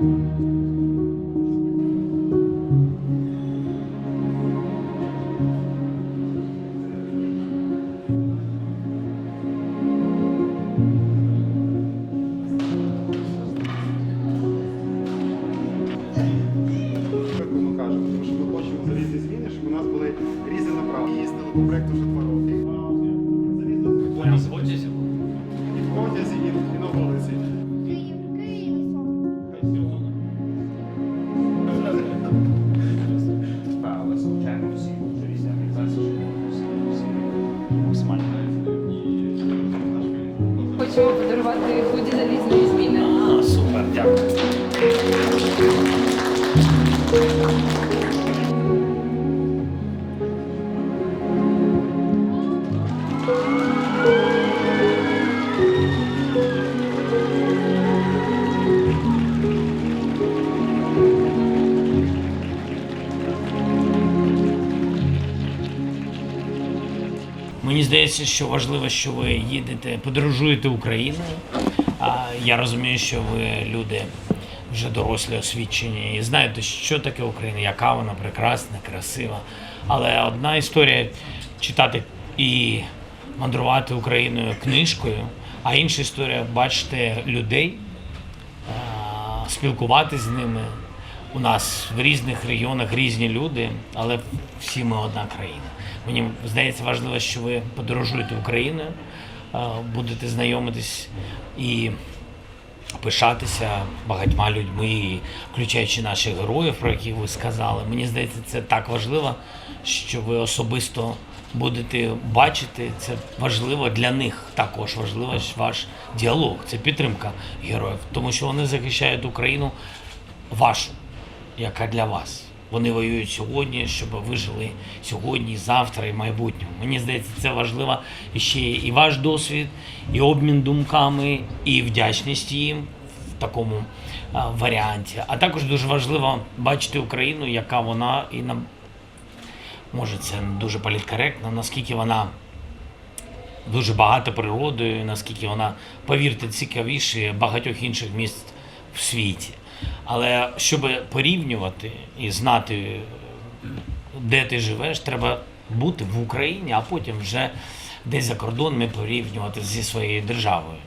По проекту вже 2 роки. В потязі? І в потязі, і на вулиці. Але звичайно всі дуже різні організації, всі максимально. Хочемо подарувати худі залізної зміни. Супер, дякую. Мені здається, що важливо, що ви їдете, подорожуєте Україною. Я розумію, що ви люди вже дорослі, освічені і знаєте, що таке Україна, яка вона прекрасна, красива. Але одна історія читати і мандрувати Україною книжкою, а інша історія бачити людей, спілкуватися з ними. У нас в різних регіонах різні люди, але всі ми одна країна. Мені здається важливо, що ви подорожуєте Україною, будете знайомитись і пишатися багатьма людьми, включаючи наших героїв, про яких ви сказали. Мені здається, це так важливо, що ви особисто будете бачити. Це важливо для них, також важливо ваш діалог, це підтримка героїв, тому що вони захищають Україну вашу, яка для вас. Вони воюють сьогодні, щоб ви жили сьогодні, завтра і майбутньому. Мені здається, це важливо ще і ваш досвід, і обмін думками, і вдячність їм в такому варіанті. А також дуже важливо бачити Україну, яка вона, і може це дуже політкоректно, наскільки вона дуже багата природою, наскільки вона, повірте, цікавіше багатьох інших міст в світі. Але щоб порівнювати і знати, де ти живеш, треба бути в Україні, а потім вже десь за кордонами порівнювати зі своєю державою,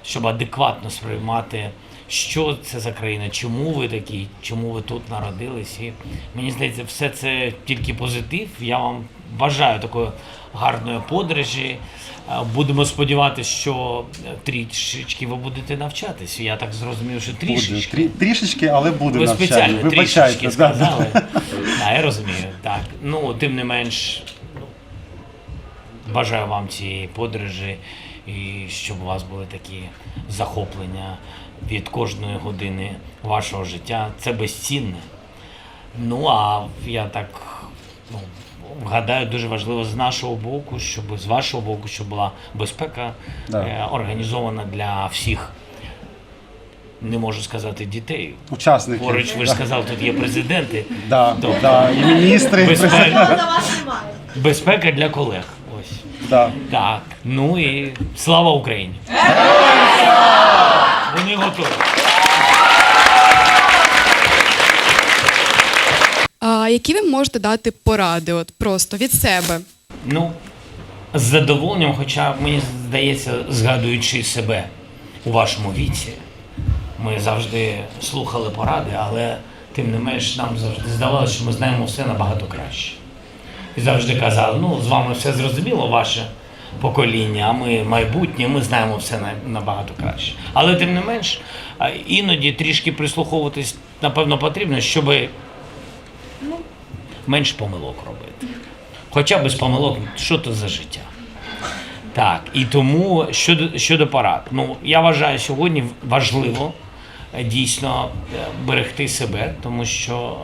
щоб адекватно сприймати, що це за країна, чому ви такі, чому ви тут народились. І мені здається, все це тільки позитив. Я вам бажаю такої гарної подорожі. Будемо сподіватися, що трішечки ви будете навчатись. Я так зрозумів, що трішечки. Трішечки, але буде ви навчання. спеціально трішечки сказали. Да. Я розумію, так. Ну, тим не менш, бажаю вам цієї подорожі, і щоб у вас були такі захоплення від кожної години вашого життя. Це безцінне. Ну, а я так гадаю, дуже важливо з нашого боку, з вашого боку, щоб була безпека організована для всіх, не можу сказати, дітей. Учасників. Поруч, ви ж сказали, тут є президенти. І міністри. Безпека для колег. Ось. Так. Ну і слава Україні! Вони готові. А які ви можете дати поради, от просто від себе? Ну, з задоволенням, хоча, мені здається, згадуючи себе у вашому віці, ми завжди слухали поради, але тим не менш нам завжди здавалося, що ми знаємо все набагато краще. І завжди казали, ну, з вами все зрозуміло, ваше покоління, а ми майбутнє, ми знаємо все набагато краще. Але тим не менш, іноді трішки прислуховуватись, напевно, потрібно, щоб менше помилок робити. Хоча без помилок, що це за життя? Так, і тому щодо порад. Ну, я вважаю, сьогодні важливо дійсно берегти себе, тому що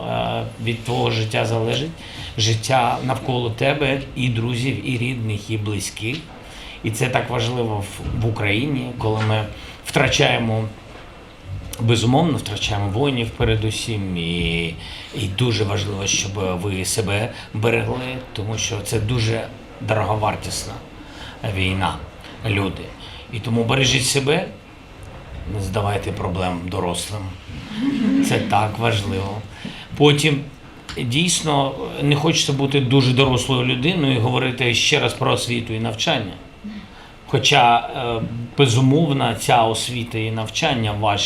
від твого життя залежить життя навколо тебе, і друзів, і рідних, і близьких. І це так важливо в Україні, коли ми втрачаємо, безумовно, втрачаємо воїнів передусім, і дуже важливо, щоб ви себе берегли, тому що це дуже дороговартісна війна, люди. І тому бережіть себе, не задавайте проблем дорослим. Це так важливо. Потім дійсно не хочеться бути дуже дорослою людиною і говорити ще раз про освіту і навчання. Хоча, безумовно, ця освіта і навчання,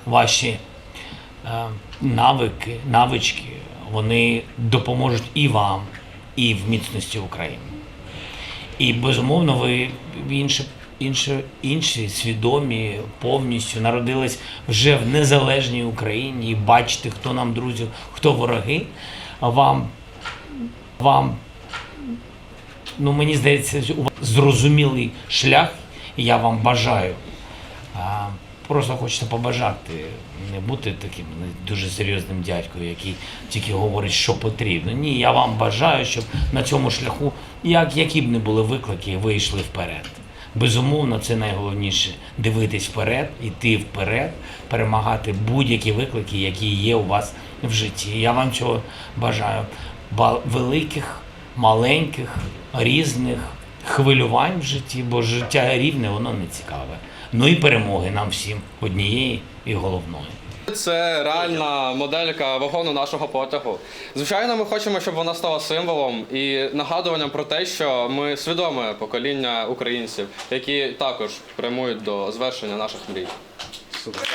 ваші навички, вони допоможуть і вам, і в міцності України. І, безумовно, ви інші свідомі, повністю народились вже в незалежній Україні і бачите, хто нам друзі, хто вороги. Вам, мені здається, у вас зрозумілий шлях, і я вам бажаю. Просто хочеться побажати не бути таким дуже серйозним дядькою, який тільки говорить, що потрібно. Ні, я вам бажаю, щоб на цьому шляху, які б не були виклики, ви йшли вперед. Безумовно, це найголовніше – дивитись вперед, йти вперед, перемагати будь-які виклики, які є у вас в житті. Я вам цього бажаю. Великих, маленьких, різних хвилювань в житті, бо життя рівне, воно не цікаве. Ну і перемоги нам всім однієї і головної. Це реальна моделька вагону нашого потягу. Звичайно, ми хочемо, щоб вона стала символом і нагадуванням про те, що ми свідоме покоління українців, які також прямують до звершення наших мрій. Супер.